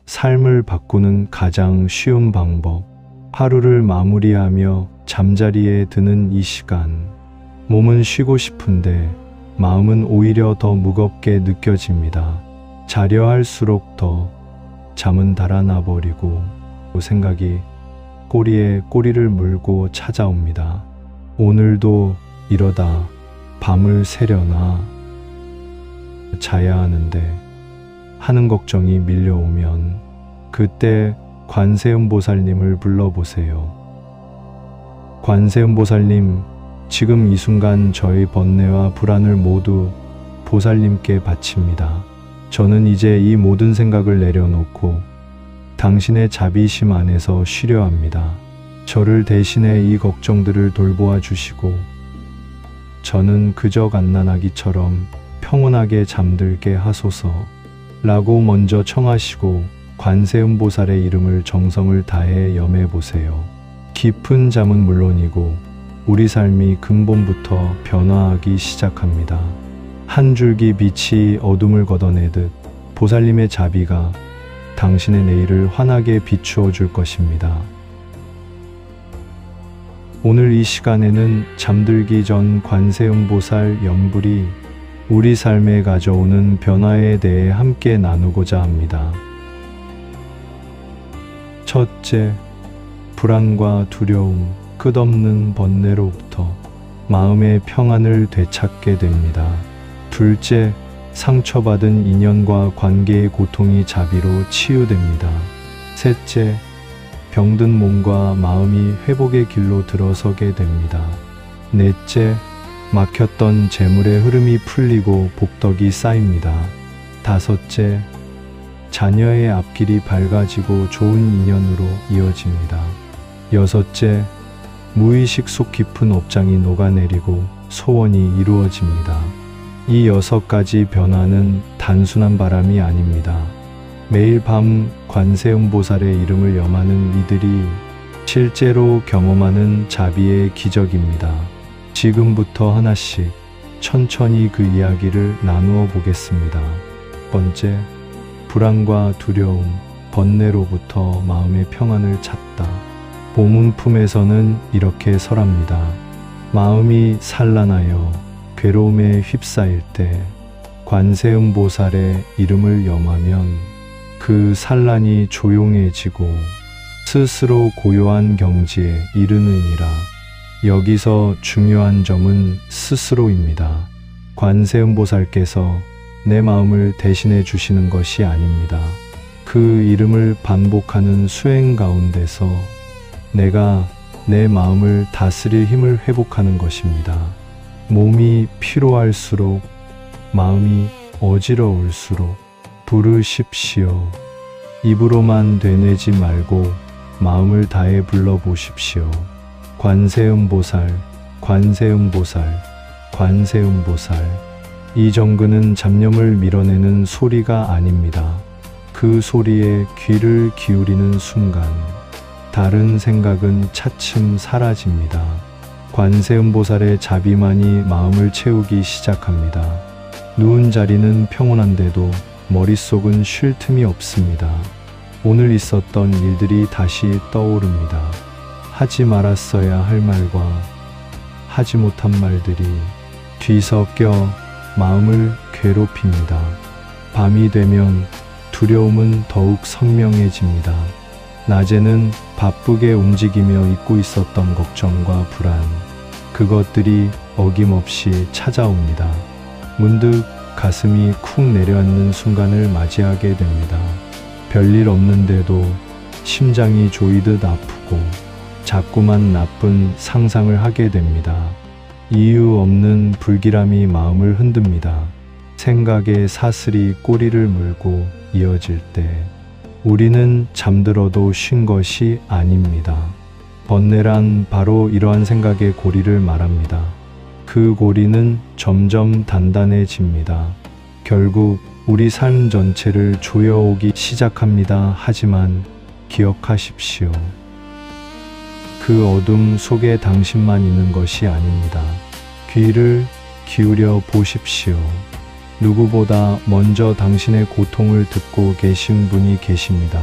삶을 바꾸는 가장 쉬운 방법. 하루를 마무리하며 잠자리에 드는 이 시간. 몸은 쉬고 싶은데 마음은 오히려 더 무겁게 느껴집니다. 자려 할수록 더 잠은 달아나 버리고 생각이 꼬리에 꼬리를 물고 찾아옵니다. 오늘도 이러다 밤을 새려나 자야 하는데 하는 걱정이 밀려오면 그때 관세음보살님을 불러보세요. 관세음보살님, 지금 이 순간 저의 번뇌와 불안을 모두 보살님께 바칩니다. 저는 이제 이 모든 생각을 내려놓고 당신의 자비심 안에서 쉬려 합니다. 저를 대신해 이 걱정들을 돌보아 주시고 저는 그저 갓난아기처럼 평온하게 잠들게 하소서 라고 먼저 청하시고 관세음보살의 이름을 정성을 다해 염해보세요. 깊은 잠은 물론이고 우리 삶이 근본부터 변화하기 시작합니다. 한 줄기 빛이 어둠을 걷어내듯 보살님의 자비가 당신의 내일을 환하게 비추어 줄 것입니다. 오늘 이 시간에는 잠들기 전 관세음보살 연불이 우리 삶에 가져오는 변화에 대해 함께 나누고자 합니다. 첫째, 불안과 두려움, 끝없는 번뇌로부터 마음의 평안을 되찾게 됩니다. 둘째, 상처받은 인연과 관계의 고통이 자비로 치유됩니다. 셋째, 병든 몸과 마음이 회복의 길로 들어서게 됩니다. 넷째, 막혔던 재물의 흐름이 풀리고 복덕이 쌓입니다. 다섯째, 자녀의 앞길이 밝아지고 좋은 인연으로 이어집니다. 여섯째, 무의식 속 깊은 업장이 녹아내리고 소원이 이루어집니다. 이 6가지 변화는 단순한 바람이 아닙니다. 매일 밤 관세음보살의 이름을 염하는 이들이 실제로 경험하는 자비의 기적입니다. 지금부터 하나씩 천천히 그 이야기를 나누어 보겠습니다. 첫 번째, 불안과 두려움, 번뇌로부터 마음의 평안을 찾다. 보문품에서는 이렇게 설합니다. 마음이 산란하여 괴로움에 휩싸일 때 관세음보살의 이름을 염하면 그 산란이 조용해지고 스스로 고요한 경지에 이르느니라. 여기서 중요한 점은 스스로입니다. 관세음보살께서 내 마음을 대신해 주시는 것이 아닙니다. 그 이름을 반복하는 수행 가운데서 내가 내 마음을 다스릴 힘을 회복하는 것입니다. 몸이 피로할수록, 마음이 어지러울수록 부르십시오. 입으로만 되뇌지 말고 마음을 다해 불러보십시오. 관세음보살, 관세음보살, 관세음보살. 이 정근은 잡념을 밀어내는 소리가 아닙니다. 그 소리에 귀를 기울이는 순간 다른 생각은 차츰 사라집니다. 관세음보살의 자비만이 마음을 채우기 시작합니다. 누운 자리는 평온한데도 머릿속은 쉴 틈이 없습니다. 오늘 있었던 일들이 다시 떠오릅니다. 하지 말았어야 할 말과 하지 못한 말들이 뒤섞여 마음을 괴롭힙니다. 밤이 되면 두려움은 더욱 선명해집니다. 낮에는 바쁘게 움직이며 잊고 있었던 걱정과 불안, 그것들이 어김없이 찾아옵니다. 문득 가슴이 쿵 내려앉는 순간을 맞이하게 됩니다. 별일 없는데도 심장이 조이듯 아프고 자꾸만 나쁜 상상을 하게 됩니다. 이유 없는 불길함이 마음을 흔듭니다. 생각의 사슬이 꼬리를 물고 이어질 때 우리는 잠들어도 쉰 것이 아닙니다. 번뇌란 바로 이러한 생각의 고리를 말합니다. 그 고리는 점점 단단해집니다. 결국 우리 삶 전체를 조여오기 시작합니다. 하지만 기억하십시오. 그 어둠 속에 당신만 있는 것이 아닙니다. 귀를 기울여 보십시오. 누구보다 먼저 당신의 고통을 듣고 계신 분이 계십니다.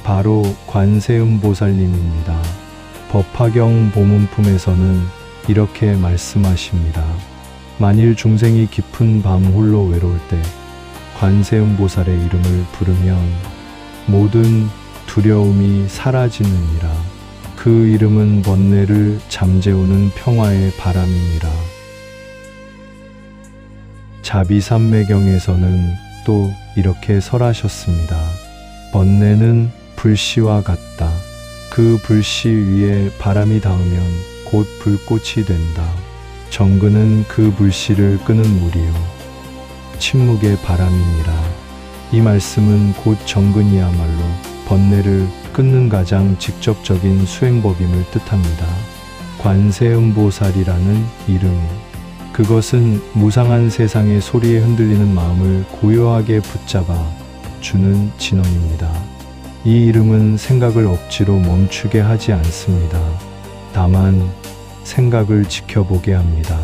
바로 관세음보살님입니다. 법화경 보문품에서는 이렇게 말씀하십니다. 만일 중생이 깊은 밤 홀로 외로울 때 관세음보살의 이름을 부르면 모든 두려움이 사라지느니라. 그 이름은 번뇌를 잠재우는 평화의 바람이니라. 자비삼매경에서는 또 이렇게 설하셨습니다. 번뇌는 불씨와 같다. 그 불씨 위에 바람이 닿으면 곧 불꽃이 된다. 정근은 그 불씨를 끄는 물이요 침묵의 바람이니라. 이 말씀은 곧 정근이야말로 번뇌를 끊는 가장 직접적인 수행법임을 뜻합니다. 관세음보살이라는 이름, 그것은 무상한 세상의 소리에 흔들리는 마음을 고요하게 붙잡아 주는 진원입니다. 이 이름은 생각을 억지로 멈추게 하지 않습니다. 다만 생각을 지켜보게 합니다.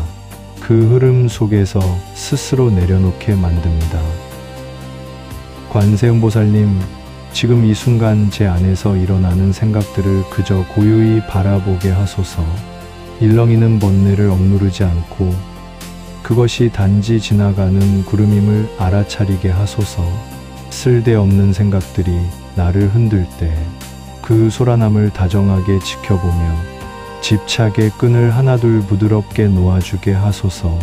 그 흐름 속에서 스스로 내려놓게 만듭니다. 관세음보살님, 지금 이 순간 제 안에서 일어나는 생각들을 그저 고요히 바라보게 하소서. 일렁이는 번뇌를 억누르지 않고 그것이 단지 지나가는 구름임을 알아차리게 하소서. 쓸데없는 생각들이 나를 흔들 때 그 소란함을 다정하게 지켜보며 집착의 끈을 하나둘 부드럽게 놓아주게 하소서.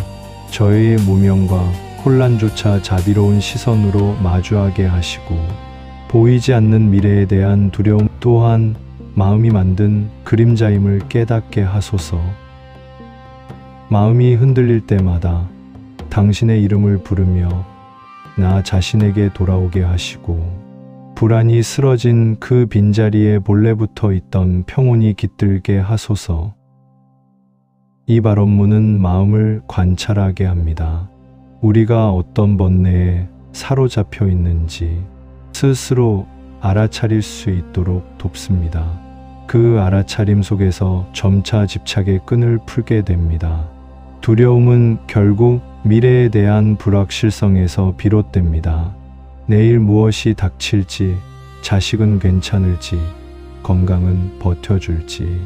저의 무명과 혼란조차 자비로운 시선으로 마주하게 하시고 보이지 않는 미래에 대한 두려움 또한 마음이 만든 그림자임을 깨닫게 하소서. 마음이 흔들릴 때마다 당신의 이름을 부르며 나 자신에게 돌아오게 하시고 불안이 쓰러진 그 빈자리에 본래 붙어 있던 평온이 깃들게 하소서. 이 발언문은 마음을 관찰하게 합니다. 우리가 어떤 번뇌에 사로잡혀 있는지 스스로 알아차릴 수 있도록 돕습니다. 그 알아차림 속에서 점차 집착의 끈을 풀게 됩니다. 두려움은 결국 미래에 대한 불확실성에서 비롯됩니다. 내일 무엇이 닥칠지, 자식은 괜찮을지, 건강은 버텨줄지.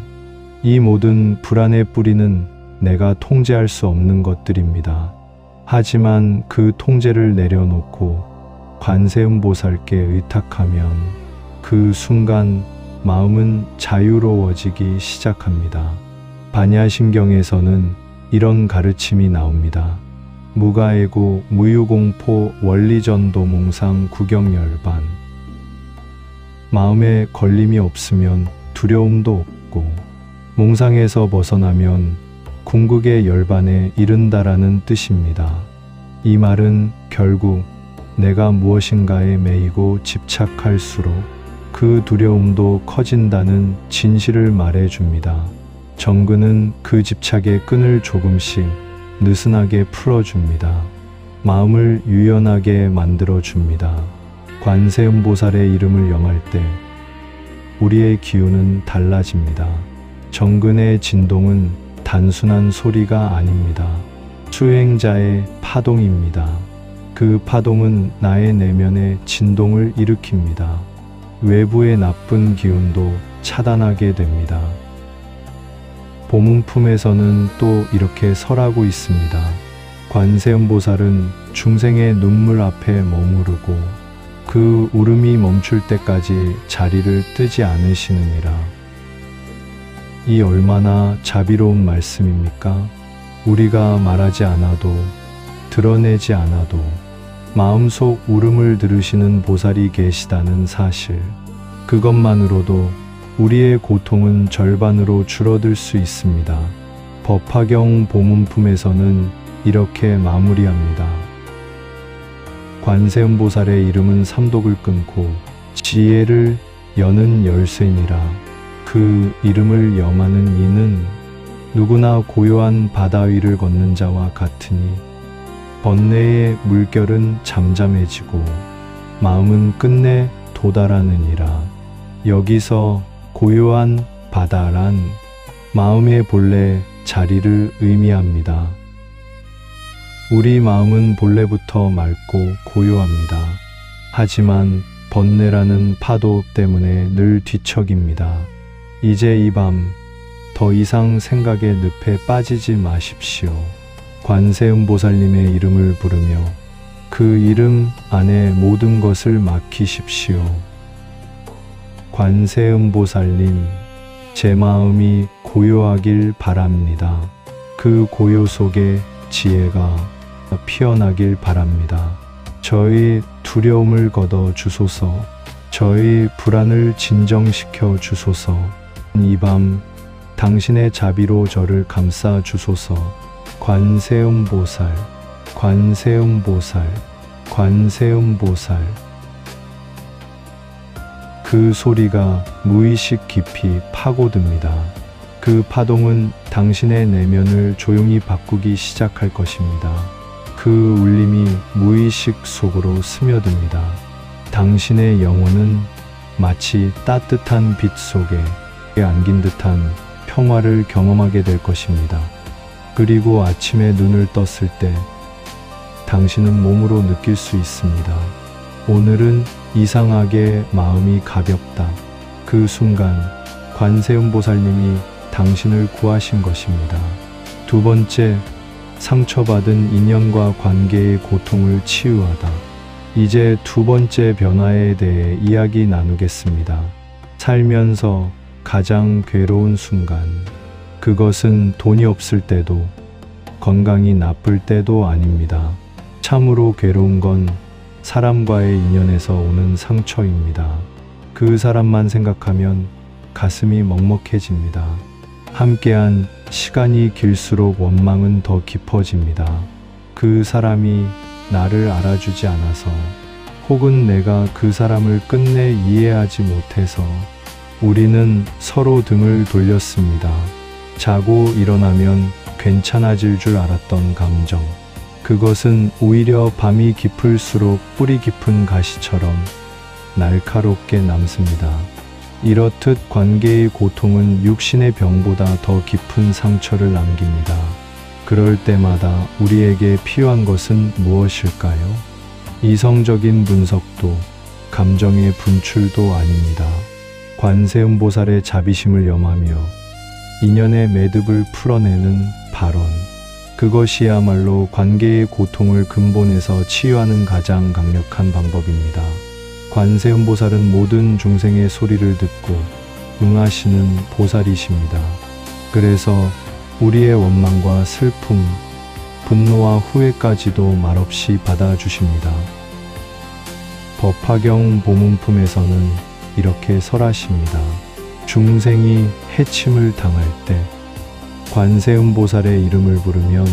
이 모든 불안의 뿌리는 내가 통제할 수 없는 것들입니다. 하지만 그 통제를 내려놓고 관세음보살께 의탁하면 그 순간 마음은 자유로워지기 시작합니다. 반야심경에서는 이런 가르침이 나옵니다. 무가애고 무유공포 원리전도 몽상 구경열반. 마음에 걸림이 없으면 두려움도 없고 몽상에서 벗어나면 궁극의 열반에 이른다라는 뜻입니다. 이 말은 결국 내가 무엇인가에 매이고 집착할수록 그 두려움도 커진다는 진실을 말해줍니다. 정근은 그 집착의 끈을 조금씩 느슨하게 풀어줍니다. 마음을 유연하게 만들어줍니다. 관세음보살의 이름을 영할 때 우리의 기운은 달라집니다. 정근의 진동은 단순한 소리가 아닙니다. 수행자의 파동입니다. 그 파동은 나의 내면의 진동을 일으킵니다. 외부의 나쁜 기운도 차단하게 됩니다. 보문품에서는 또 이렇게 설하고 있습니다. 관세음보살은 중생의 눈물 앞에 머무르고 그 울음이 멈출 때까지 자리를 뜨지 않으시느니라. 이 얼마나 자비로운 말씀입니까? 우리가 말하지 않아도, 드러내지 않아도 마음속 울음을 들으시는 보살이 계시다는 사실, 그것만으로도 우리의 고통은 절반으로 줄어들 수 있습니다. 법화경 보문품에서는 이렇게 마무리합니다. 관세음보살의 이름은 삼독을 끊고 지혜를 여는 열쇠니라. 그 이름을 염하는 이는 누구나 고요한 바다 위를 걷는 자와 같으니 번뇌의 물결은 잠잠해지고 마음은 끝내 도달하느니라. 여기서 고요한 바다란 마음의 본래 자리를 의미합니다. 우리 마음은 본래부터 맑고 고요합니다. 하지만 번뇌라는 파도 때문에 늘 뒤척입니다. 이제 이 밤 더 이상 생각의 늪에 빠지지 마십시오. 관세음보살님의 이름을 부르며 그 이름 안에 모든 것을 맡기십시오. 관세음보살님, 제 마음이 고요하길 바랍니다. 그 고요 속에 지혜가 피어나길 바랍니다. 저의 두려움을 걷어 주소서. 저의 불안을 진정시켜 주소서. 이 밤 당신의 자비로 저를 감싸 주소서. 관세음보살, 관세음보살, 관세음보살. 그 소리가 무의식 깊이 파고듭니다. 그 파동은 당신의 내면을 조용히 바꾸기 시작할 것입니다. 그 울림이 무의식 속으로 스며듭니다. 당신의 영혼은 마치 따뜻한 빛 속에 안긴 듯한 평화를 경험하게 될 것입니다. 그리고 아침에 눈을 떴을 때 당신은 몸으로 느낄 수 있습니다. 오늘은 이상하게 마음이 가볍다. 그 순간 관세음보살님이 당신을 구하신 것입니다. 두 번째, 상처받은 인연과 관계의 고통을 치유하다. 이제 두 번째 변화에 대해 이야기 나누겠습니다. 살면서 가장 괴로운 순간, 그것은 돈이 없을 때도 건강이 나쁠 때도 아닙니다. 참으로 괴로운 건 사람과의 인연에서 오는 상처입니다. 그 사람만 생각하면 가슴이 먹먹해집니다. 함께한 시간이 길수록 원망은 더 깊어집니다. 그 사람이 나를 알아주지 않아서, 혹은 내가 그 사람을 끝내 이해하지 못해서 우리는 서로 등을 돌렸습니다. 자고 일어나면 괜찮아질 줄 알았던 감정. 그것은 오히려 밤이 깊을수록 뿌리 깊은 가시처럼 날카롭게 남습니다. 이렇듯 관계의 고통은 육신의 병보다 더 깊은 상처를 남깁니다. 그럴 때마다 우리에게 필요한 것은 무엇일까요? 이성적인 분석도 감정의 분출도 아닙니다. 관세음보살의 자비심을 염하며 인연의 매듭을 풀어내는 발언. 그것이야말로 관계의 고통을 근본에서 치유하는 가장 강력한 방법입니다. 관세음보살은 모든 중생의 소리를 듣고 응하시는 보살이십니다. 그래서 우리의 원망과 슬픔, 분노와 후회까지도 말없이 받아주십니다. 법화경 보문품에서는 이렇게 설하십니다. 중생이 해침을 당할 때 관세음보살의 이름을 부르면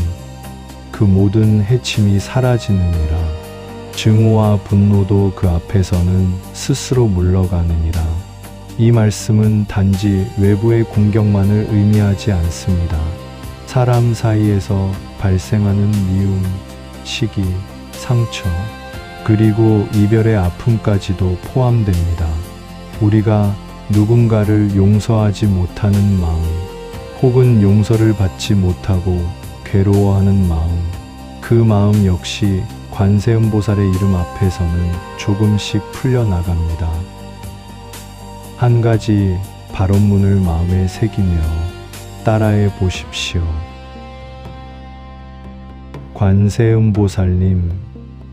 그 모든 해침이 사라지느니라. 증오와 분노도 그 앞에서는 스스로 물러가느니라. 이 말씀은 단지 외부의 공격만을 의미하지 않습니다. 사람 사이에서 발생하는 미움, 시기, 상처, 그리고 이별의 아픔까지도 포함됩니다. 우리가 누군가를 용서하지 못하는 마음, 혹은 용서를 받지 못하고 괴로워하는 마음, 그 마음 역시 관세음보살의 이름 앞에서는 조금씩 풀려나갑니다. 한 가지 발언문을 마음에 새기며 따라해 보십시오. 관세음보살님,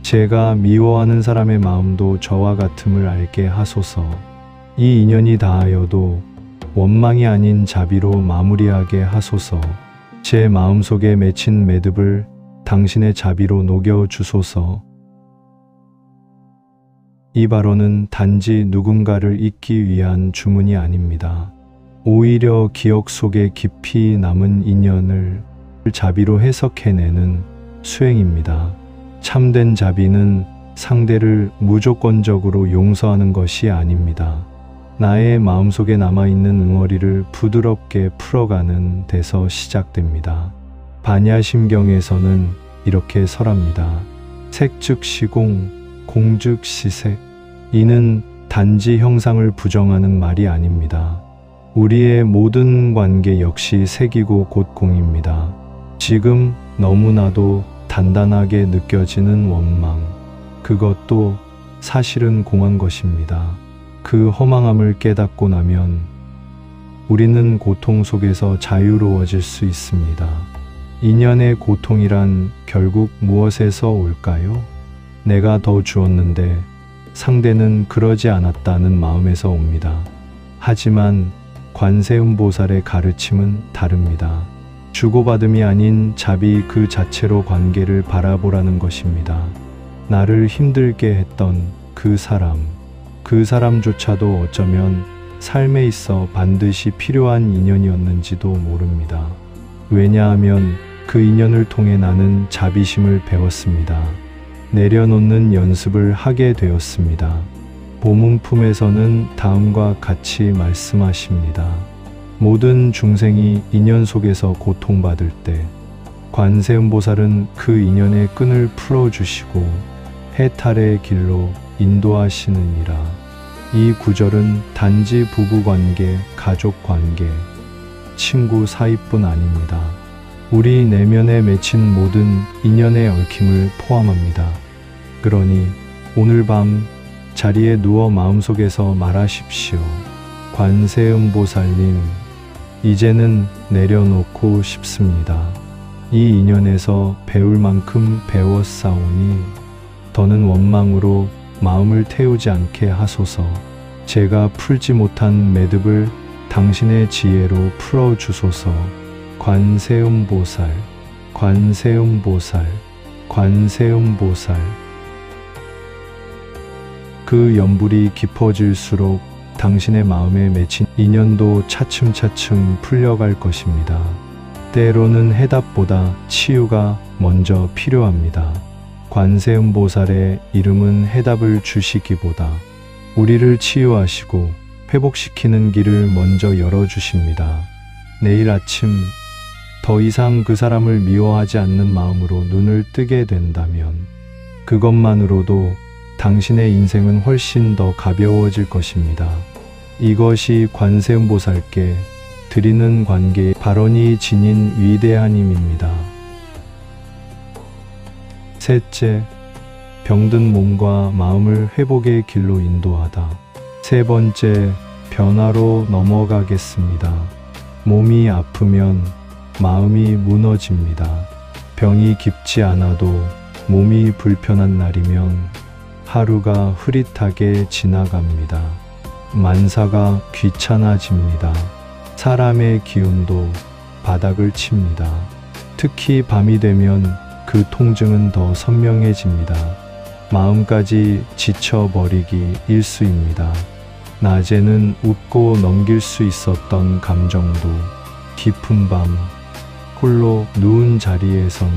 제가 미워하는 사람의 마음도 저와 같음을 알게 하소서. 이 인연이 다하여도 원망이 아닌 자비로 마무리하게 하소서. 제 마음속에 맺힌 매듭을 당신의 자비로 녹여 주소서. 이 발언은 단지 누군가를 잊기 위한 주문이 아닙니다. 오히려 기억 속에 깊이 남은 인연을 자비로 해석해내는 수행입니다. 참된 자비는 상대를 무조건적으로 용서하는 것이 아닙니다. 나의 마음속에 남아있는 응어리를 부드럽게 풀어가는 데서 시작됩니다. 반야심경에서는 이렇게 설합니다. 색즉 시공, 공즉 시색. 이는 단지 형상을 부정하는 말이 아닙니다. 우리의 모든 관계 역시 색이고 곧 공입니다. 지금 너무나도 단단하게 느껴지는 원망. 그것도 사실은 공한 것입니다. 그 허망함을 깨닫고 나면 우리는 고통 속에서 자유로워질 수 있습니다. 인연의 고통이란 결국 무엇에서 올까요? 내가 더 주었는데 상대는 그러지 않았다는 마음에서 옵니다. 하지만 관세음보살의 가르침은 다릅니다. 주고받음이 아닌 자비 그 자체로 관계를 바라보라는 것입니다. 나를 힘들게 했던 그 사람조차도 어쩌면 삶에 있어 반드시 필요한 인연이었는지도 모릅니다. 왜냐하면 그 인연을 통해 나는 자비심을 배웠습니다. 내려놓는 연습을 하게 되었습니다. 보문품에서는 다음과 같이 말씀하십니다. 모든 중생이 인연 속에서 고통받을 때 관세음보살은 그 인연의 끈을 풀어주시고 해탈의 길로 인도하시느니라. 이 구절은 단지 부부관계, 가족관계, 친구 사이뿐 아닙니다. 우리 내면에 맺힌 모든 인연의 얽힘을 포함합니다. 그러니 오늘 밤 자리에 누워 마음속에서 말하십시오. 관세음보살님, 이제는 내려놓고 싶습니다. 이 인연에서 배울 만큼 배웠사오니 더는 원망으로 마음을 태우지 않게 하소서. 제가 풀지 못한 매듭을 당신의 지혜로 풀어주소서. 관세음보살, 관세음보살, 관세음보살. 그 연불이 깊어질수록 당신의 마음에 맺힌 인연도 차츰차츰 풀려갈 것입니다. 때로는 해답보다 치유가 먼저 필요합니다. 관세음보살의 이름은 해답을 주시기보다 우리를 치유하시고 회복시키는 길을 먼저 열어주십니다. 내일 아침 더 이상 그 사람을 미워하지 않는 마음으로 눈을 뜨게 된다면 그것만으로도 당신의 인생은 훨씬 더 가벼워질 것입니다. 이것이 관세음보살께 드리는 관계의 발언이 지닌 위대한 힘입니다. 셋째, 병든 몸과 마음을 회복의 길로 인도하다. 세 번째, 변화로 넘어가겠습니다. 몸이 아프면 마음이 무너집니다. 병이 깊지 않아도 몸이 불편한 날이면 하루가 흐릿하게 지나갑니다. 만사가 귀찮아집니다. 사람의 기운도 바닥을 칩니다. 특히 밤이 되면 그 통증은 더 선명해집니다. 마음까지 지쳐버리기 일쑤입니다. 낮에는 웃고 넘길 수 있었던 감정도 깊은 밤 홀로 누운 자리에서는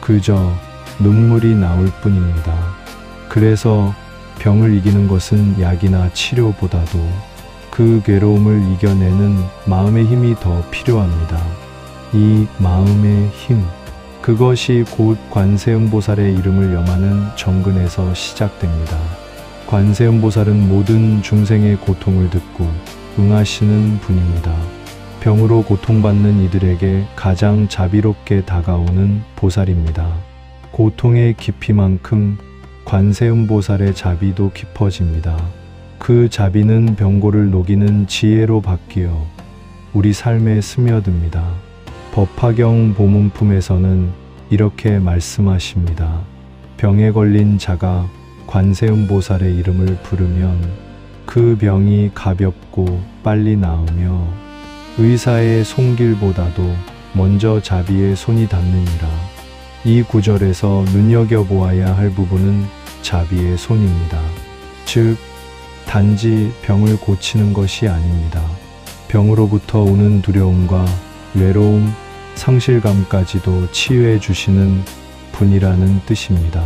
그저 눈물이 나올 뿐입니다. 그래서 병을 이기는 것은 약이나 치료보다도 그 괴로움을 이겨내는 마음의 힘이 더 필요합니다. 이 마음의 힘, 그것이 곧 관세음보살의 이름을 염하는 정근에서 시작됩니다. 관세음보살은 모든 중생의 고통을 듣고 응하시는 분입니다. 병으로 고통받는 이들에게 가장 자비롭게 다가오는 보살입니다. 고통의 깊이만큼 관세음보살의 자비도 깊어집니다. 그 자비는 병고를 녹이는 지혜로 바뀌어 우리 삶에 스며듭니다. 법화경 보문품에서는 이렇게 말씀하십니다. 병에 걸린 자가 관세음보살의 이름을 부르면 그 병이 가볍고 빨리 나으며 의사의 손길보다도 먼저 자비의 손이 닿느니라. 이 구절에서 눈여겨보아야 할 부분은 자비의 손입니다. 즉, 단지 병을 고치는 것이 아닙니다. 병으로부터 오는 두려움과 외로움, 상실감까지도 치유해 주시는 분이라는 뜻입니다.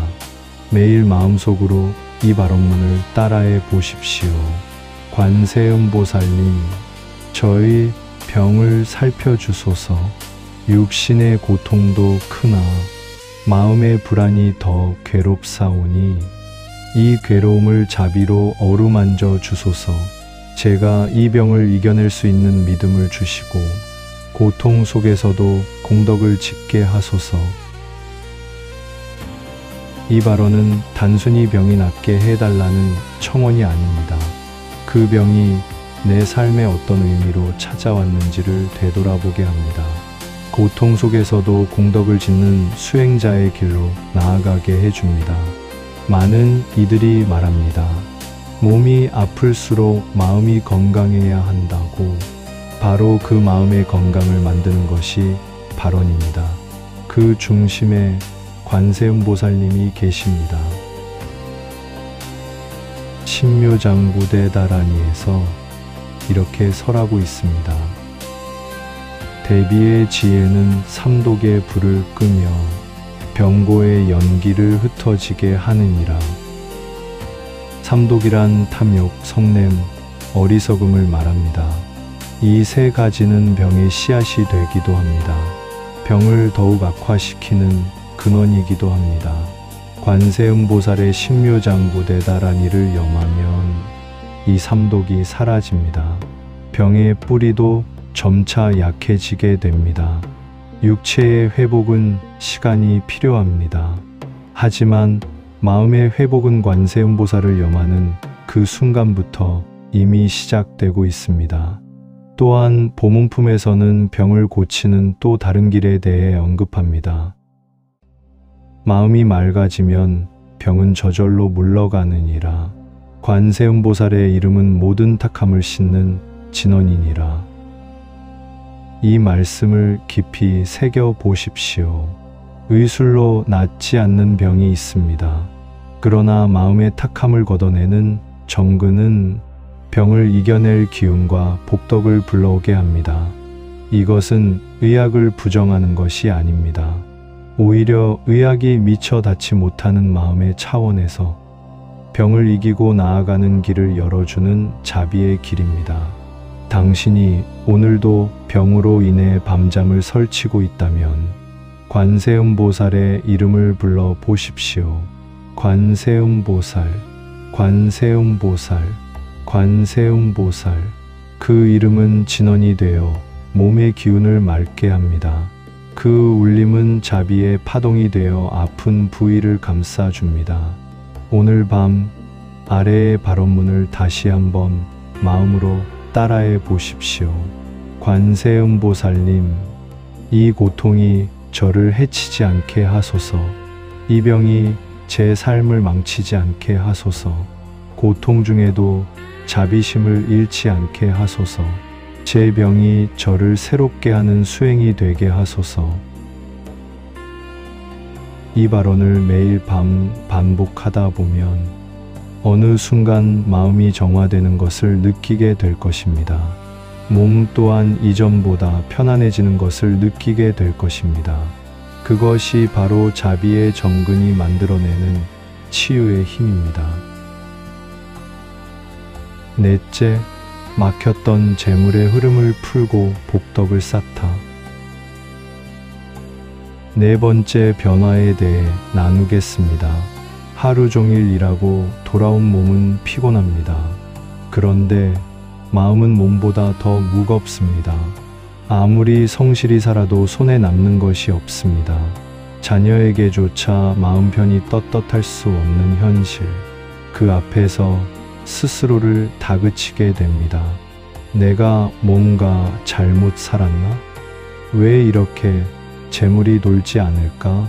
매일 마음속으로 이 발언문을 따라해 보십시오. 관세음보살님, 저의 병을 살펴주소서. 육신의 고통도 크나 마음의 불안이 더 괴롭사오니 이 괴로움을 자비로 어루만져 주소서. 제가 이 병을 이겨낼 수 있는 믿음을 주시고 고통 속에서도 공덕을 짓게 하소서. 이 발언은 단순히 병이 낫게 해달라는 청원이 아닙니다. 그 병이 내 삶에 어떤 의미로 찾아왔는지를 되돌아보게 합니다. 고통 속에서도 공덕을 짓는 수행자의 길로 나아가게 해줍니다. 많은 이들이 말합니다. 몸이 아플수록 마음이 건강해야 한다고. 바로 그 마음의 건강을 만드는 것이 발언입니다. 그 중심에 관세음보살님이 계십니다. 신묘장구대다라니에서 이렇게 설하고 있습니다. 대비의 지혜는 삼독의 불을 끄며 병고의 연기를 흩어지게 하느니라. 삼독이란 탐욕, 성냄, 어리석음을 말합니다. 이 세 가지는 병의 씨앗이 되기도 합니다. 병을 더욱 악화시키는 근원이기도 합니다. 관세음보살의 신묘장구대다라니를 염하면 이 삼독이 사라집니다. 병의 뿌리도 점차 약해지게 됩니다. 육체의 회복은 시간이 필요합니다. 하지만 마음의 회복은 관세음보살을 염하는 그 순간부터 이미 시작되고 있습니다. 또한 보문품에서는 병을 고치는 또 다른 길에 대해 언급합니다. 마음이 맑아지면 병은 저절로 물러가느니라. 관세음보살의 이름은 모든 탁함을 씻는 진원이니라. 이 말씀을 깊이 새겨 보십시오. 의술로 낫지 않는 병이 있습니다. 그러나 마음의 탁함을 걷어내는 정근은 병을 이겨낼 기운과 복덕을 불러오게 합니다. 이것은 의학을 부정하는 것이 아닙니다. 오히려 의학이 미처 닿지 못하는 마음의 차원에서 병을 이기고 나아가는 길을 열어주는 자비의 길입니다. 당신이 오늘도 병으로 인해 밤잠을 설치고 있다면 관세음보살의 이름을 불러 보십시오. 관세음보살, 관세음보살, 관세음보살. 그 이름은 진원이 되어 몸의 기운을 맑게 합니다. 그 울림은 자비의 파동이 되어 아픈 부위를 감싸줍니다. 오늘 밤 아래의 발언문을 다시 한번 마음으로 따라해 보십시오. 관세음보살님, 이 고통이 저를 해치지 않게 하소서. 이 병이 제 삶을 망치지 않게 하소서. 고통 중에도 자비심을 잃지 않게 하소서. 제 병이 저를 새롭게 하는 수행이 되게 하소서. 이 발언을 매일 밤 반복하다 보면 어느 순간 마음이 정화되는 것을 느끼게 될 것입니다. 몸 또한 이전보다 편안해지는 것을 느끼게 될 것입니다. 그것이 바로 자비의 정근이 만들어내는 치유의 힘입니다. 넷째, 막혔던 재물의 흐름을 풀고 복덕을 쌓다. 네 번째 변화에 대해 나누겠습니다. 하루 종일 일하고 돌아온 몸은 피곤합니다. 그런데 마음은 몸보다 더 무겁습니다. 아무리 성실히 살아도 손에 남는 것이 없습니다. 자녀에게조차 마음 편히 떳떳할 수 없는 현실. 그 앞에서 스스로를 다그치게 됩니다. 내가 뭔가 잘못 살았나? 왜 이렇게 재물이 돌지 않을까?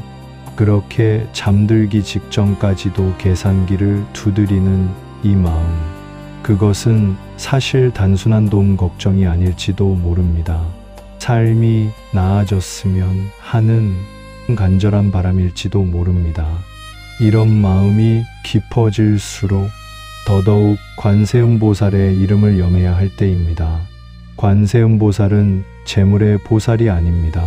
그렇게 잠들기 직전까지도 계산기를 두드리는 이 마음. 그것은 사실 단순한 돈 걱정이 아닐지도 모릅니다. 삶이 나아졌으면 하는 간절한 바람일지도 모릅니다. 이런 마음이 깊어질수록 더더욱 관세음보살의 이름을 염해야 할 때입니다. 관세음보살은 재물의 보살이 아닙니다.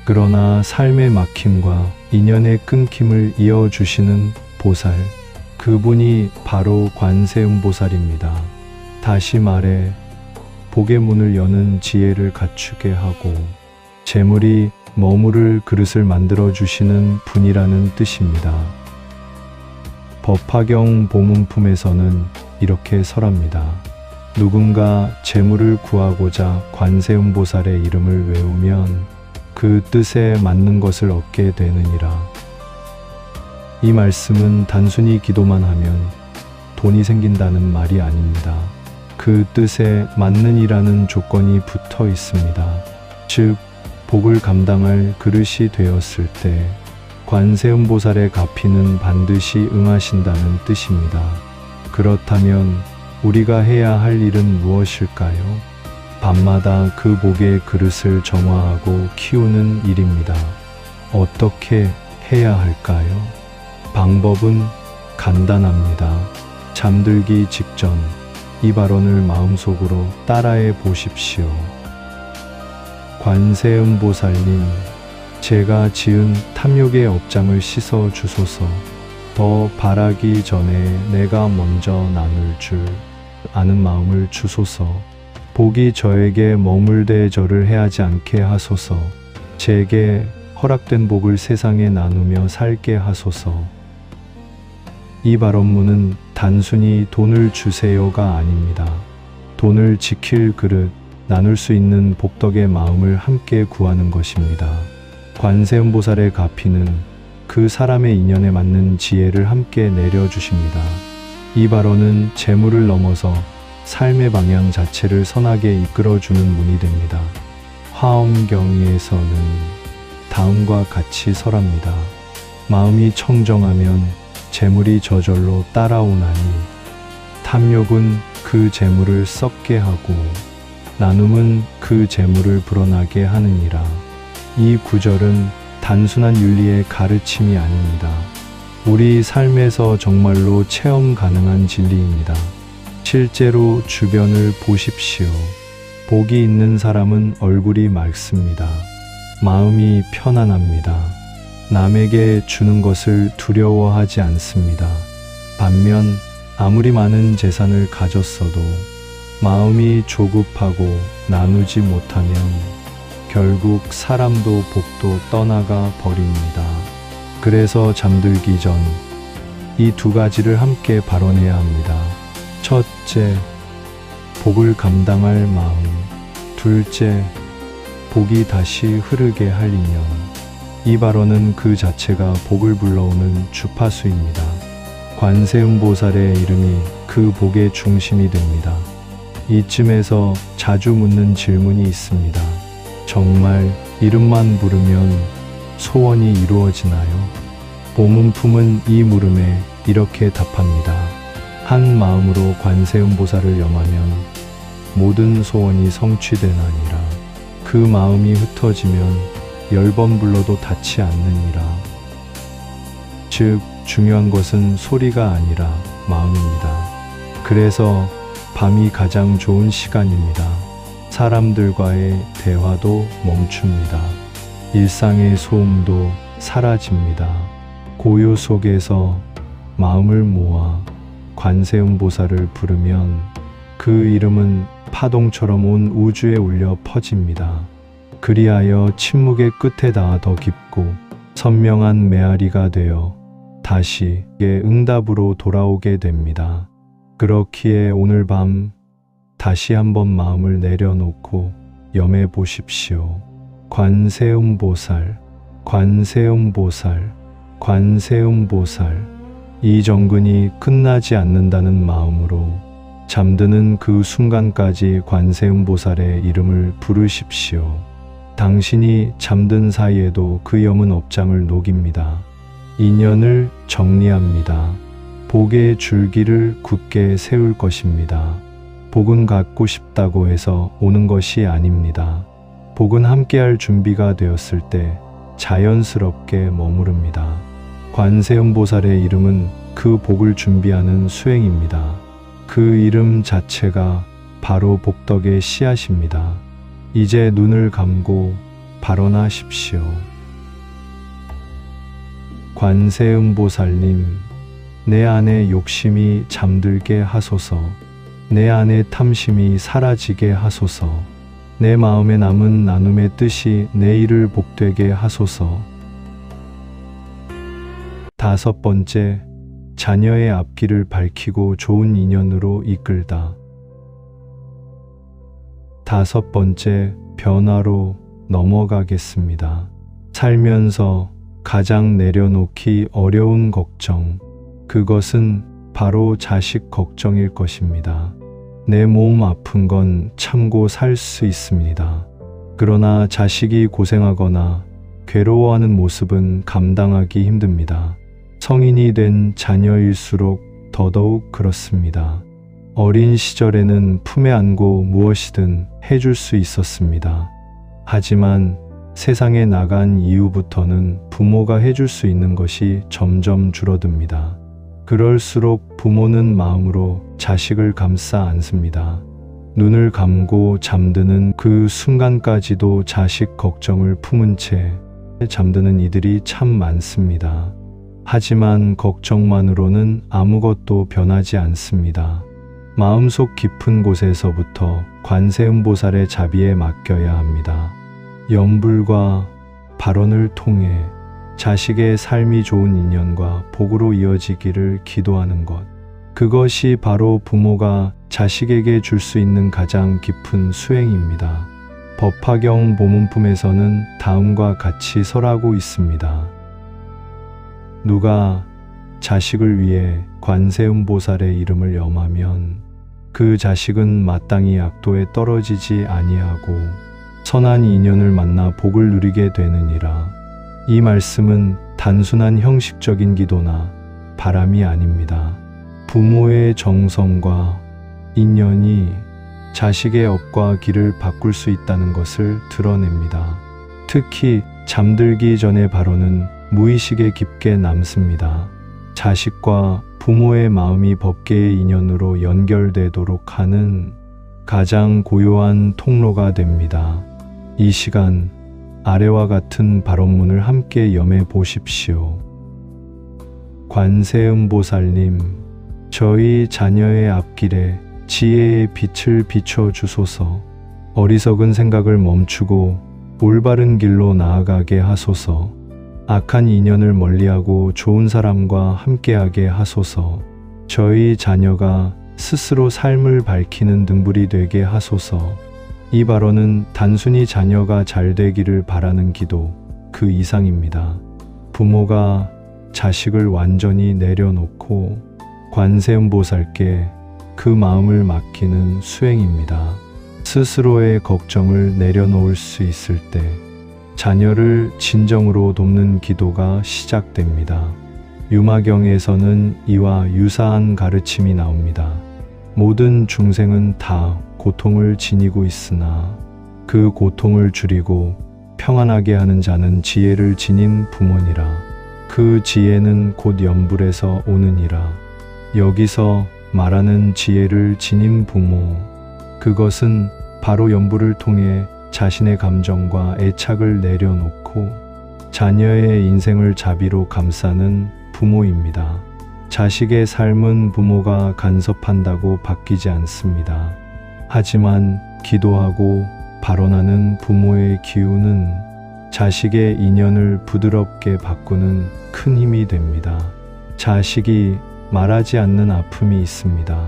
그러나 삶의 막힘과 인연의 끊김을 이어주시는 보살, 그분이 바로 관세음보살입니다. 다시 말해 복의 문을 여는 지혜를 갖추게 하고 재물이 머무를 그릇을 만들어주시는 분이라는 뜻입니다. 법화경 보문품에서는 이렇게 설합니다. 누군가 재물을 구하고자 관세음보살의 이름을 외우면 그 뜻에 맞는 것을 얻게 되느니라. 이 말씀은 단순히 기도만 하면 돈이 생긴다는 말이 아닙니다. 그 뜻에 맞는 이라는 조건이 붙어 있습니다. 즉, 복을 감당할 그릇이 되었을 때 관세음보살의 가피는 반드시 응하신다는 뜻입니다. 그렇다면 우리가 해야 할 일은 무엇일까요? 밤마다 그 복의 그릇을 정화하고 키우는 일입니다. 어떻게 해야 할까요? 방법은 간단합니다. 잠들기 직전 이 발언을 마음속으로 따라해 보십시오. 관세음보살님, 제가 지은 탐욕의 업장을 씻어 주소서. 더 바라기 전에 내가 먼저 나눌 줄 아는 마음을 주소서. 복이 저에게 머물되 저를 해하지 않게 하소서. 제게 허락된 복을 세상에 나누며 살게 하소서. 이 발언문은 단순히 돈을 주세요가 아닙니다. 돈을 지킬 그릇, 나눌 수 있는 복덕의 마음을 함께 구하는 것입니다. 관세음보살의 가피는 그 사람의 인연에 맞는 지혜를 함께 내려주십니다. 이 발언은 재물을 넘어서 삶의 방향 자체를 선하게 이끌어주는 문이 됩니다. 화엄경의에서는 다음과 같이 설합니다. 마음이 청정하면 재물이 저절로 따라오나니 탐욕은 그 재물을 썩게 하고 나눔은 그 재물을 불어나게 하느니라. 이 구절은 단순한 윤리의 가르침이 아닙니다. 우리 삶에서 정말로 체험 가능한 진리입니다. 실제로 주변을 보십시오. 복이 있는 사람은 얼굴이 맑습니다. 마음이 편안합니다. 남에게 주는 것을 두려워하지 않습니다. 반면 아무리 많은 재산을 가졌어도 마음이 조급하고 나누지 못하면 결국 사람도 복도 떠나가 버립니다. 그래서 잠들기 전 이 두 가지를 함께 발언해야 합니다. 첫째, 복을 감당할 마음. 둘째, 복이 다시 흐르게 할 인연. 이 발언은 그 자체가 복을 불러오는 주파수입니다. 관세음보살의 이름이 그 복의 중심이 됩니다. 이쯤에서 자주 묻는 질문이 있습니다. 정말 이름만 부르면 소원이 이루어지나요? 보문품은 이 물음에 이렇게 답합니다. 한 마음으로 관세음보살을 염하면 모든 소원이 성취되나니라. 그 마음이 흩어지면 10번 불러도 닿지 않느니라. 즉, 중요한 것은 소리가 아니라 마음입니다. 그래서 밤이 가장 좋은 시간입니다. 사람들과의 대화도 멈춥니다. 일상의 소음도 사라집니다. 고요 속에서 마음을 모아 관세음보살을 부르면 그 이름은 파동처럼 온 우주에 울려 퍼집니다. 그리하여 침묵의 끝에 닿아 더 깊고 선명한 메아리가 되어 다시 응답으로 돌아오게 됩니다. 그렇기에 오늘 밤 다시 한번 마음을 내려놓고 염해 보십시오. 관세음보살, 관세음보살, 관세음보살. 이 정근이 끝나지 않는다는 마음으로 잠드는 그 순간까지 관세음보살의 이름을 부르십시오. 당신이 잠든 사이에도 그 염은 업장을 녹입니다. 인연을 정리합니다. 복의 줄기를 굳게 세울 것입니다. 복은 갖고 싶다고 해서 오는 것이 아닙니다. 복은 함께할 준비가 되었을 때 자연스럽게 머무릅니다. 관세음보살의 이름은 그 복을 준비하는 수행입니다. 그 이름 자체가 바로 복덕의 씨앗입니다. 이제 눈을 감고 발언하십시오. 관세음보살님, 내 안에 욕심이 잠들게 하소서. 내 안에 탐심이 사라지게 하소서. 내 마음에 남은 나눔의 뜻이 내일을 복되게 하소서. 다섯 번째, 자녀의 앞길을 밝히고 좋은 인연으로 이끌다. 다섯 번째, 변화로 넘어가겠습니다. 살면서 가장 내려놓기 어려운 걱정, 그것은 바로 자식 걱정일 것입니다. 내 몸 아픈 건 참고 살 수 있습니다. 그러나 자식이 고생하거나 괴로워하는 모습은 감당하기 힘듭니다. 성인이 된 자녀일수록 더더욱 그렇습니다. 어린 시절에는 품에 안고 무엇이든 해줄 수 있었습니다. 하지만 세상에 나간 이후부터는 부모가 해줄 수 있는 것이 점점 줄어듭니다. 그럴수록 부모는 마음으로 자식을 감싸 안습니다. 눈을 감고 잠드는 그 순간까지도 자식 걱정을 품은 채 잠드는 이들이 참 많습니다. 하지만 걱정만으로는 아무것도 변하지 않습니다. 마음속 깊은 곳에서부터 관세음보살의 자비에 맡겨야 합니다. 염불과 발언을 통해 자식의 삶이 좋은 인연과 복으로 이어지기를 기도하는 것. 그것이 바로 부모가 자식에게 줄 수 있는 가장 깊은 수행입니다. 법화경 보문품에서는 다음과 같이 설하고 있습니다. 누가 자식을 위해 관세음보살의 이름을 염하면 그 자식은 마땅히 악도에 떨어지지 아니하고 선한 인연을 만나 복을 누리게 되느니라. 이 말씀은 단순한 형식적인 기도나 바람이 아닙니다. 부모의 정성과 인연이 자식의 업과 길을 바꿀 수 있다는 것을 드러냅니다. 특히 잠들기 전의 발언은 무의식에 깊게 남습니다. 자식과 부모의 마음이 법계의 인연으로 연결되도록 하는 가장 고요한 통로가 됩니다. 이 시간 아래와 같은 발언문을 함께 염해 보십시오. 관세음보살님, 저희 자녀의 앞길에 지혜의 빛을 비춰주소서. 어리석은 생각을 멈추고 올바른 길로 나아가게 하소서. 악한 인연을 멀리하고 좋은 사람과 함께하게 하소서. 저희 자녀가 스스로 삶을 밝히는 등불이 되게 하소서. 이 발언은 단순히 자녀가 잘 되기를 바라는 기도 그 이상입니다. 부모가 자식을 완전히 내려놓고 관세음보살께 그 마음을 맡기는 수행입니다. 스스로의 걱정을 내려놓을 수 있을 때 자녀를 진정으로 돕는 기도가 시작됩니다. 유마경에서는 이와 유사한 가르침이 나옵니다. 모든 중생은 다 고통을 지니고 있으나 그 고통을 줄이고 평안하게 하는 자는 지혜를 지닌 부모니라. 그 지혜는 곧 염불에서 오느니라. 여기서 말하는 지혜를 지닌 부모, 그것은 바로 염불을 통해 자신의 감정과 애착을 내려놓고 자녀의 인생을 자비로 감싸는 부모입니다. 자식의 삶은 부모가 간섭한다고 바뀌지 않습니다. 하지만 기도하고 발언하는 부모의 기운은 자식의 인연을 부드럽게 바꾸는 큰 힘이 됩니다. 자식이 말하지 않는 아픔이 있습니다.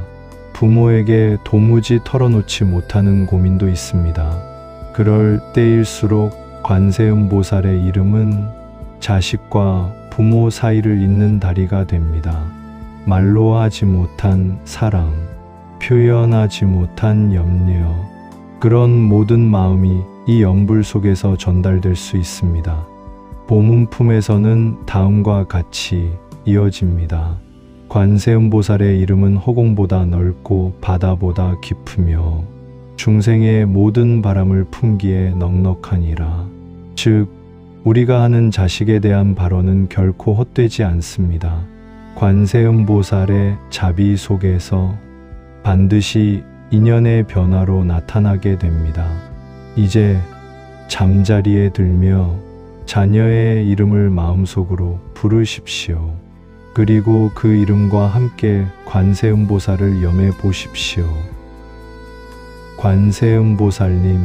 부모에게 도무지 털어놓지 못하는 고민도 있습니다. 그럴 때일수록 관세음보살의 이름은 자식과 부모 사이를 잇는 다리가 됩니다. 말로 하지 못한 사랑, 표현하지 못한 염려, 그런 모든 마음이 이 염불 속에서 전달될 수 있습니다. 보문품에서는 다음과 같이 이어집니다. 관세음보살의 이름은 허공보다 넓고 바다보다 깊으며 중생의 모든 바람을 품기에 넉넉하니라. 즉, 우리가 하는 자식에 대한 발언은 결코 헛되지 않습니다. 관세음보살의 자비 속에서 반드시 인연의 변화로 나타나게 됩니다. 이제 잠자리에 들며 자녀의 이름을 마음속으로 부르십시오. 그리고 그 이름과 함께 관세음보살을 염해 보십시오. 관세음보살님,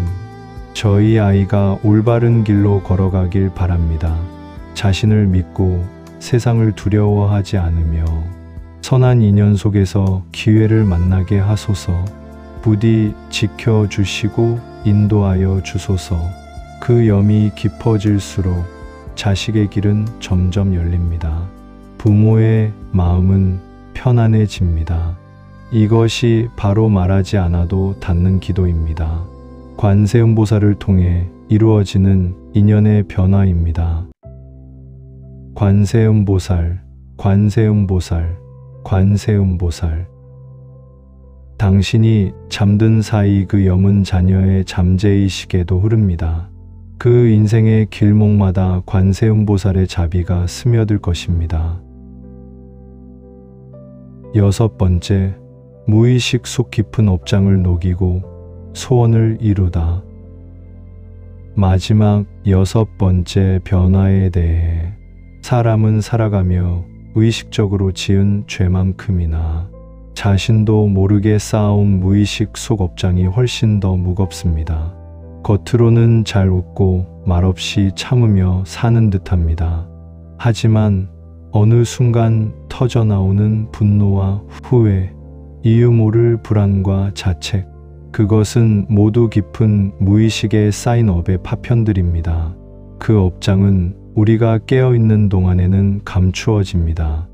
저희 아이가 올바른 길로 걸어가길 바랍니다. 자신을 믿고 세상을 두려워하지 않으며 선한 인연 속에서 기회를 만나게 하소서. 부디 지켜주시고 인도하여 주소서. 그 염이 깊어질수록 자식의 길은 점점 열립니다. 부모의 마음은 편안해집니다. 이것이 바로 말하지 않아도 닿는 기도입니다. 관세음보살을 통해 이루어지는 인연의 변화입니다. 관세음보살, 관세음보살, 관세음보살. 당신이 잠든 사이 그 염은 자녀의 잠재의 시계도 흐릅니다. 그 인생의 길목마다 관세음보살의 자비가 스며들 것입니다. 6번째, 무의식 속 깊은 업장을 녹이고 소원을 이루다. 마지막 6번째 변화에 대해 사람은 살아가며 의식적으로 지은 죄만큼이나 자신도 모르게 쌓아온 무의식 속 업장이 훨씬 더 무겁습니다. 겉으로는 잘 웃고 말없이 참으며 사는 듯합니다. 하지만 어느 순간 터져나오는 분노와 후회, 이유 모를 불안과 자책, 그것은 모두 깊은 무의식에 쌓인 업의 파편들입니다. 그 업장은 우리가 깨어있는 동안에는 감추어집니다.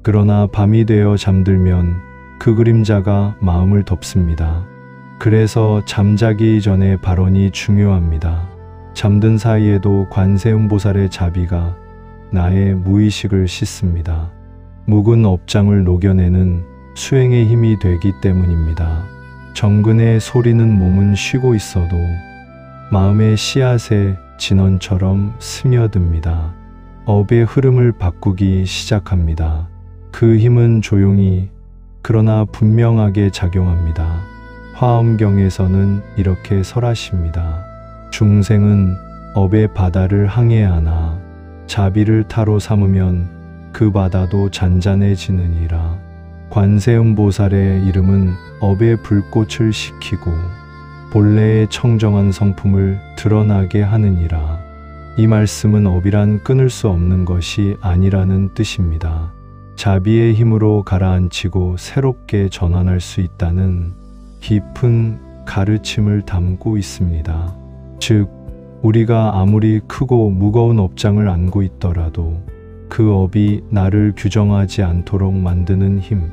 그러나 밤이 되어 잠들면 그 그림자가 마음을 덮습니다. 그래서 잠자기 전에 발언이 중요합니다. 잠든 사이에도 관세음보살의 자비가 나의 무의식을 씻습니다. 묵은 업장을 녹여내는 수행의 힘이 되기 때문입니다. 정근의 소리는 몸은 쉬고 있어도 마음의 씨앗에 진원처럼 스며듭니다. 업의 흐름을 바꾸기 시작합니다. 그 힘은 조용히 그러나 분명하게 작용합니다. 화엄경에서는 이렇게 설하십니다. 중생은 업의 바다를 항해하나 자비를 타로 삼으면 그 바다도 잔잔해지느니라. 관세음보살의 이름은 업의 불꽃을 식히고 본래의 청정한 성품을 드러나게 하느니라. 이 말씀은 업이란 끊을 수 없는 것이 아니라는 뜻입니다. 자비의 힘으로 가라앉히고 새롭게 전환할 수 있다는 깊은 가르침을 담고 있습니다. 즉, 우리가 아무리 크고 무거운 업장을 안고 있더라도 그 업이 나를 규정하지 않도록 만드는 힘,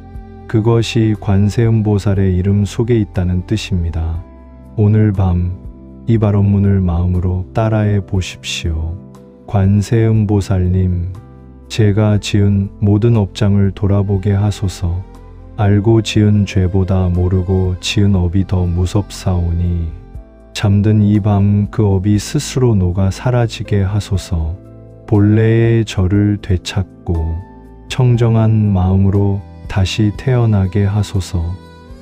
그것이 관세음보살의 이름 속에 있다는 뜻입니다. 오늘 밤 이 발언문을 마음으로 따라해 보십시오. 관세음보살님, 제가 지은 모든 업장을 돌아보게 하소서. 알고 지은 죄보다 모르고 지은 업이 더 무섭사오니 잠든 이 밤 그 업이 스스로 녹아 사라지게 하소서. 본래의 저를 되찾고 청정한 마음으로 다시 태어나게 하소서.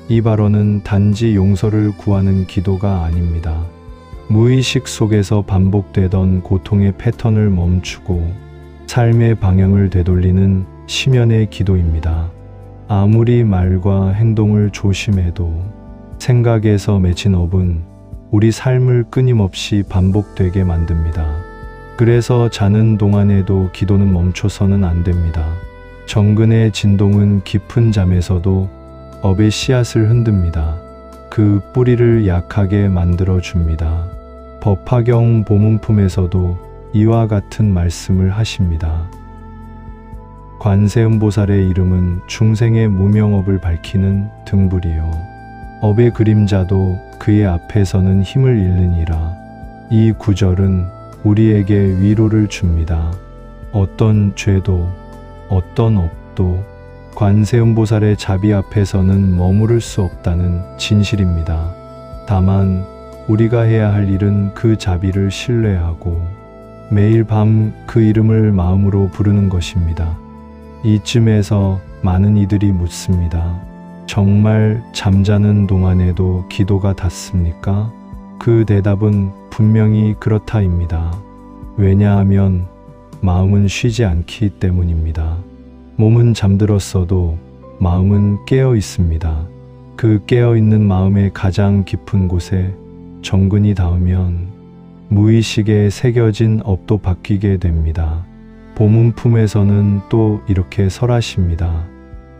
이 발언은 단지 용서를 구하는 기도가 아닙니다. 무의식 속에서 반복되던 고통의 패턴을 멈추고 삶의 방향을 되돌리는 심연의 기도입니다. 아무리 말과 행동을 조심해도 생각에서 맺힌 업은 우리 삶을 끊임없이 반복되게 만듭니다. 그래서 자는 동안에도 기도는 멈춰서는 안 됩니다. 정근의 진동은 깊은 잠에서도 업의 씨앗을 흔듭니다. 그 뿌리를 약하게 만들어줍니다. 법화경 보문품에서도 이와 같은 말씀을 하십니다. 관세음보살의 이름은 중생의 무명업을 밝히는 등불이요. 업의 그림자도 그의 앞에서는 힘을 잃느니라. 이 구절은 우리에게 위로를 줍니다. 어떤 죄도 어떤 업도 관세음보살의 자비 앞에서는 머무를 수 없다는 진실입니다. 다만 우리가 해야 할 일은 그 자비를 신뢰하고 매일 밤 그 이름을 마음으로 부르는 것입니다. 이쯤에서 많은 이들이 묻습니다. 정말 잠자는 동안에도 기도가 닿습니까? 그 대답은 분명히 그렇다입니다. 왜냐하면 마음은 쉬지 않기 때문입니다. 몸은 잠들었어도 마음은 깨어 있습니다. 그 깨어 있는 마음의 가장 깊은 곳에 정근이 닿으면 무의식에 새겨진 업도 바뀌게 됩니다. 보문품에서는 또 이렇게 설하십니다.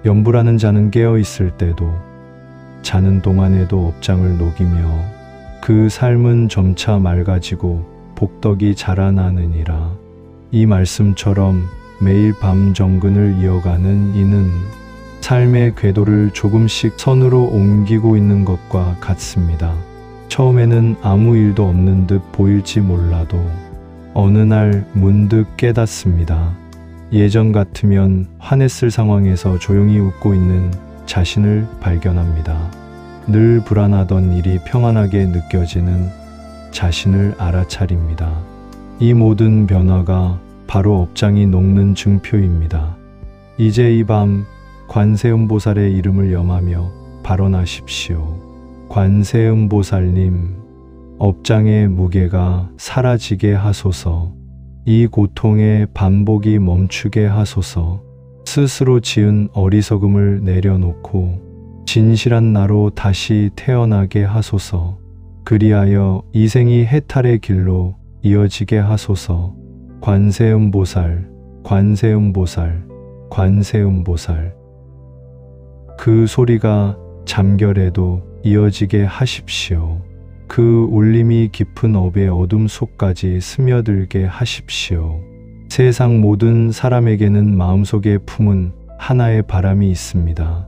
염불하는 자는 깨어 있을 때도 자는 동안에도 업장을 녹이며 그 삶은 점차 맑아지고 복덕이 자라나느니라. 이 말씀처럼 매일 밤 정근을 이어가는 이는 삶의 궤도를 조금씩 선으로 옮기고 있는 것과 같습니다. 처음에는 아무 일도 없는 듯 보일지 몰라도 어느 날 문득 깨닫습니다. 예전 같으면 화냈을 상황에서 조용히 웃고 있는 자신을 발견합니다. 늘 불안하던 일이 평안하게 느껴지는 자신을 알아차립니다. 이 모든 변화가 바로 업장이 녹는 증표입니다. 이제 이 밤 관세음보살의 이름을 염하며 발언하십시오. 관세음보살님, 업장의 무게가 사라지게 하소서. 이 고통의 반복이 멈추게 하소서. 스스로 지은 어리석음을 내려놓고 진실한 나로 다시 태어나게 하소서. 그리하여 이 생이 해탈의 길로 이어지게 하소서. 관세음보살, 관세음보살, 관세음보살. 그 소리가 잠결에도 이어지게 하십시오. 그 울림이 깊은 업의 어둠 속까지 스며들게 하십시오. 세상 모든 사람에게는 마음속에 품은 하나의 바람이 있습니다.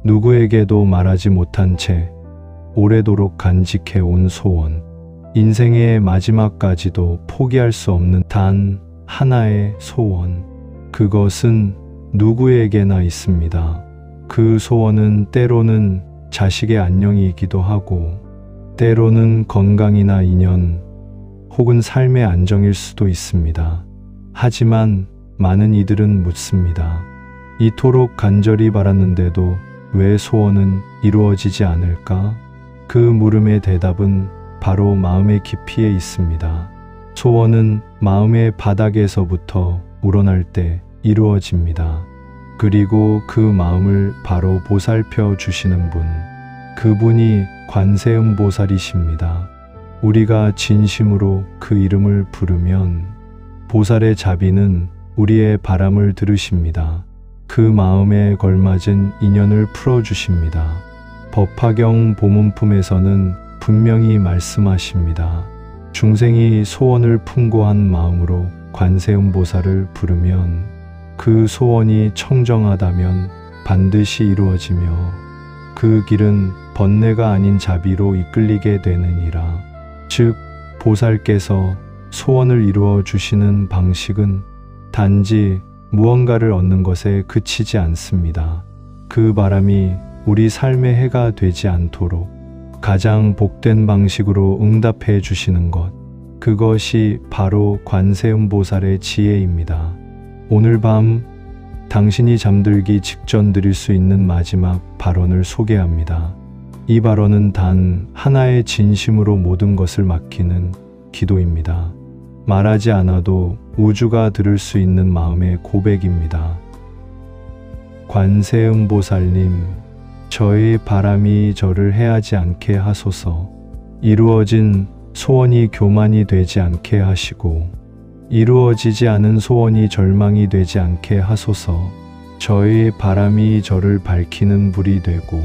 누구에게도 말하지 못한 채 오래도록 간직해 온 소원. 인생의 마지막까지도 포기할 수 없는 단 하나의 소원. 그것은 누구에게나 있습니다. 그 소원은 때로는 자식의 안녕이기도 하고, 때로는 건강이나 인연, 혹은 삶의 안정일 수도 있습니다. 하지만 많은 이들은 묻습니다. 이토록 간절히 바랐는데도 왜 소원은 이루어지지 않을까? 그 물음의 대답은 바로 마음의 깊이에 있습니다. 소원은 마음의 바닥에서부터 우러날 때 이루어집니다. 그리고 그 마음을 바로 보살펴 주시는 분, 그분이 관세음보살이십니다. 우리가 진심으로 그 이름을 부르면 보살의 자비는 우리의 바람을 들으십니다. 그 마음에 걸맞은 인연을 풀어주십니다. 법화경 보문품에서는 분명히 말씀하십니다. 중생이 소원을 품고한 마음으로 관세음보살을 부르면 그 소원이 청정하다면 반드시 이루어지며 그 길은 번뇌가 아닌 자비로 이끌리게 되느니라. 즉, 보살께서 소원을 이루어 주시는 방식은 단지 무언가를 얻는 것에 그치지 않습니다. 그 바람이 우리 삶의 해가 되지 않도록 가장 복된 방식으로 응답해 주시는 것, 그것이 바로 관세음보살의 지혜입니다. 오늘 밤 당신이 잠들기 직전 드릴 수 있는 마지막 발언을 소개합니다. 이 발언은 단 하나의 진심으로 모든 것을 맡기는 기도입니다. 말하지 않아도 우주가 들을 수 있는 마음의 고백입니다. 관세음보살님, 저의 바람이 저를 해하지 않게 하소서. 이루어진 소원이 교만이 되지 않게 하시고 이루어지지 않은 소원이 절망이 되지 않게 하소서. 저의 바람이 저를 밝히는 불이 되고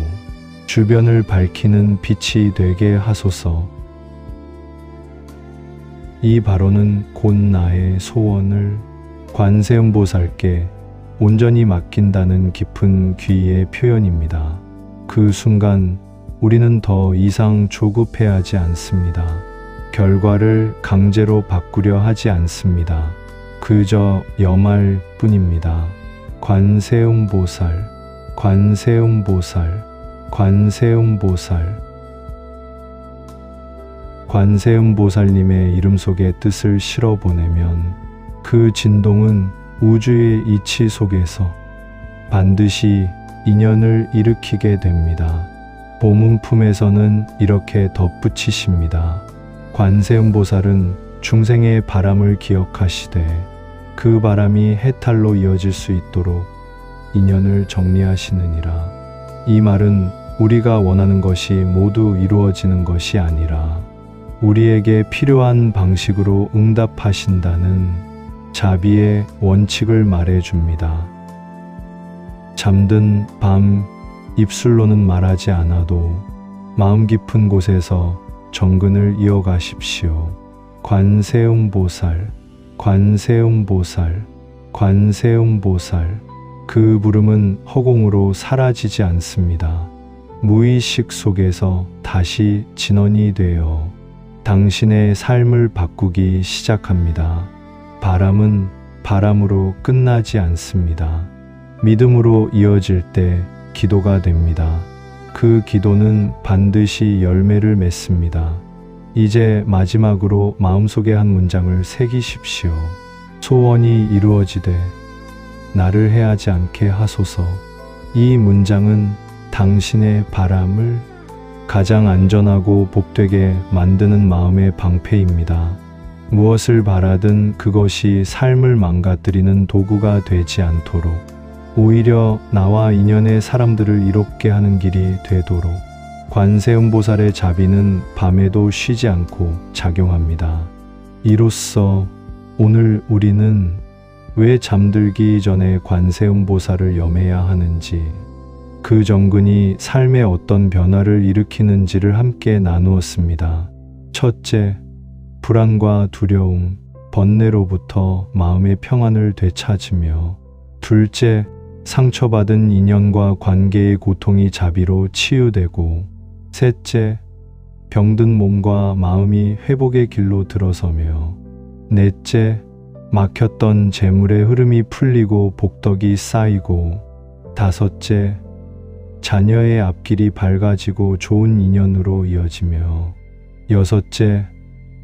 주변을 밝히는 빛이 되게 하소서. 이 발언은 곧 나의 소원을 관세음보살께 온전히 맡긴다는 깊은 귀의 표현입니다. 그 순간 우리는 더 이상 조급해하지 않습니다. 결과를 강제로 바꾸려 하지 않습니다. 그저 염할 뿐입니다. 관세음보살, 관세음보살, 관세음보살. 관세음보살님의 이름 속에 뜻을 실어보내면 그 진동은 우주의 이치 속에서 반드시 인연을 일으키게 됩니다. 보문품에서는 이렇게 덧붙이십니다. 관세음보살은 중생의 바람을 기억하시되 그 바람이 해탈로 이어질 수 있도록 인연을 정리하시느니라. 이 말은 우리가 원하는 것이 모두 이루어지는 것이 아니라 우리에게 필요한 방식으로 응답하신다는 자비의 원칙을 말해줍니다. 잠든 밤 입술로는 말하지 않아도 마음 깊은 곳에서 정근을 이어가십시오. 관세음보살, 관세음보살, 관세음보살. 그 부름은 허공으로 사라지지 않습니다. 무의식 속에서 다시 진원이 되어 당신의 삶을 바꾸기 시작합니다. 바람은 바람으로 끝나지 않습니다. 믿음으로 이어질 때 기도가 됩니다. 그 기도는 반드시 열매를 맺습니다. 이제 마지막으로 마음속에 한 문장을 새기십시오. 소원이 이루어지되 나를 해하지 않게 하소서. 이 문장은 당신의 바람을 가장 안전하고 복되게 만드는 마음의 방패입니다. 무엇을 바라든 그것이 삶을 망가뜨리는 도구가 되지 않도록, 오히려 나와 인연의 사람들을 이롭게 하는 길이 되도록 관세음보살의 자비는 밤에도 쉬지 않고 작용합니다. 이로써 오늘 우리는 왜 잠들기 전에 관세음보살을 염해야 하는지, 그 정근이 삶에 어떤 변화를 일으키는지를 함께 나누었습니다. 첫째, 불안과 두려움, 번뇌로부터 마음의 평안을 되찾으며, 둘째, 상처받은 인연과 관계의 고통이 자비로 치유되고, 셋째, 병든 몸과 마음이 회복의 길로 들어서며, 넷째, 막혔던 재물의 흐름이 풀리고 복덕이 쌓이고, 다섯째, 자녀의 앞길이 밝아지고 좋은 인연으로 이어지며, 여섯째,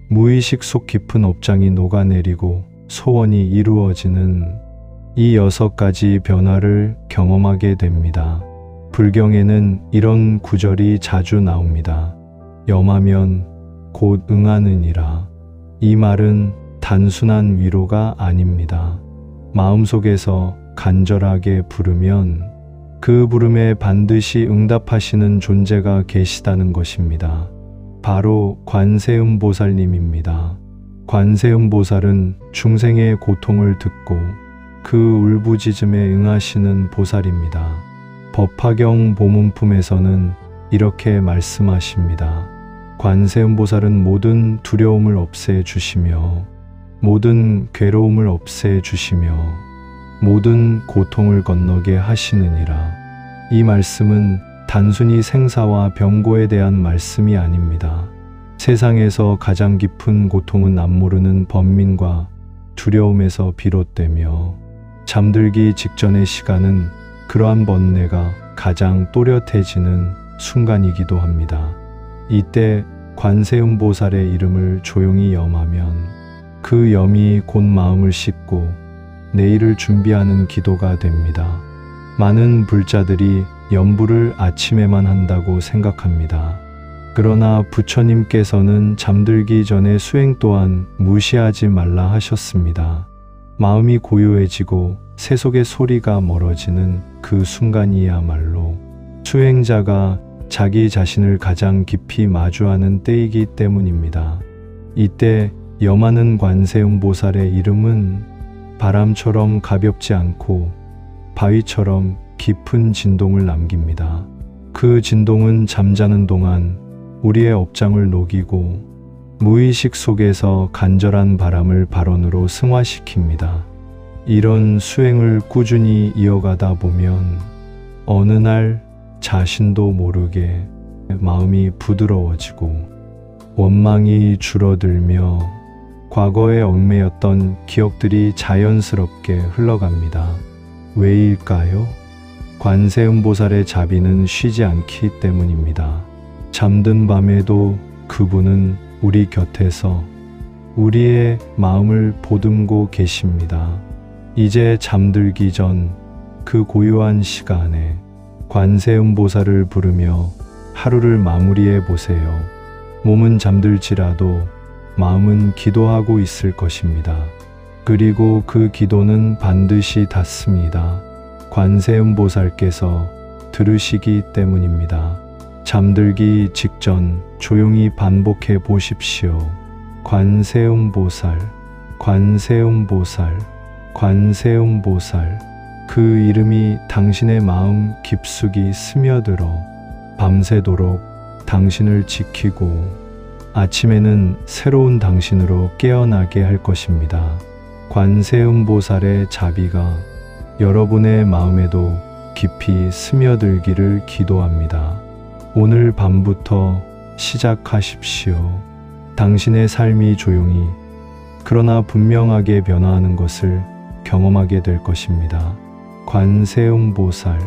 무의식 속 깊은 업장이 녹아내리고 소원이 이루어지는 이 6가지 변화를 경험하게 됩니다. 불경에는 이런 구절이 자주 나옵니다. 염하면 곧 응하느니라. 이 말은 단순한 위로가 아닙니다. 마음속에서 간절하게 부르면 그 부름에 반드시 응답하시는 존재가 계시다는 것입니다. 바로 관세음보살님입니다. 관세음보살은 중생의 고통을 듣고 그 울부짖음에 응하시는 보살입니다. 법화경 보문품에서는 이렇게 말씀하십니다. 관세음보살은 모든 두려움을 없애주시며 모든 괴로움을 없애주시며 모든 고통을 건너게 하시느니라. 이 말씀은 단순히 생사와 병고에 대한 말씀이 아닙니다. 세상에서 가장 깊은 고통은 남모르는 번민과 두려움에서 비롯되며, 잠들기 직전의 시간은 그러한 번뇌가 가장 또렷해지는 순간이기도 합니다. 이때 관세음보살의 이름을 조용히 염하면 그 염이 곧 마음을 씻고 내일을 준비하는 기도가 됩니다. 많은 불자들이 염불을 아침에만 한다고 생각합니다. 그러나 부처님께서는 잠들기 전에 수행 또한 무시하지 말라 하셨습니다. 마음이 고요해지고 세속의 소리가 멀어지는 그 순간이야말로 수행자가 자기 자신을 가장 깊이 마주하는 때이기 때문입니다. 이때 염하는 관세음보살의 이름은 바람처럼 가볍지 않고 바위처럼 깊은 진동을 남깁니다. 그 진동은 잠자는 동안 우리의 업장을 녹이고 무의식 속에서 간절한 바람을 발원으로 승화시킵니다. 이런 수행을 꾸준히 이어가다 보면 어느 날 자신도 모르게 마음이 부드러워지고 원망이 줄어들며 과거에 얽매였던 기억들이 자연스럽게 흘러갑니다. 왜일까요? 관세음보살의 자비는 쉬지 않기 때문입니다. 잠든 밤에도 그분은 우리 곁에서 우리의 마음을 보듬고 계십니다. 이제 잠들기 전 그 고요한 시간에 관세음보살을 부르며 하루를 마무리해 보세요. 몸은 잠들지라도 마음은 기도하고 있을 것입니다. 그리고 그 기도는 반드시 닿습니다. 관세음보살께서 들으시기 때문입니다. 잠들기 직전 조용히 반복해 보십시오. 관세음보살, 관세음보살, 관세음보살. 그 이름이 당신의 마음 깊숙이 스며들어 밤새도록 당신을 지키고 아침에는 새로운 당신으로 깨어나게 할 것입니다. 관세음보살의 자비가 여러분의 마음에도 깊이 스며들기를 기도합니다. 오늘 밤부터 시작하십시오. 당신의 삶이 조용히 그러나 분명하게 변화하는 것을 경험하게 될 것입니다. 관세음보살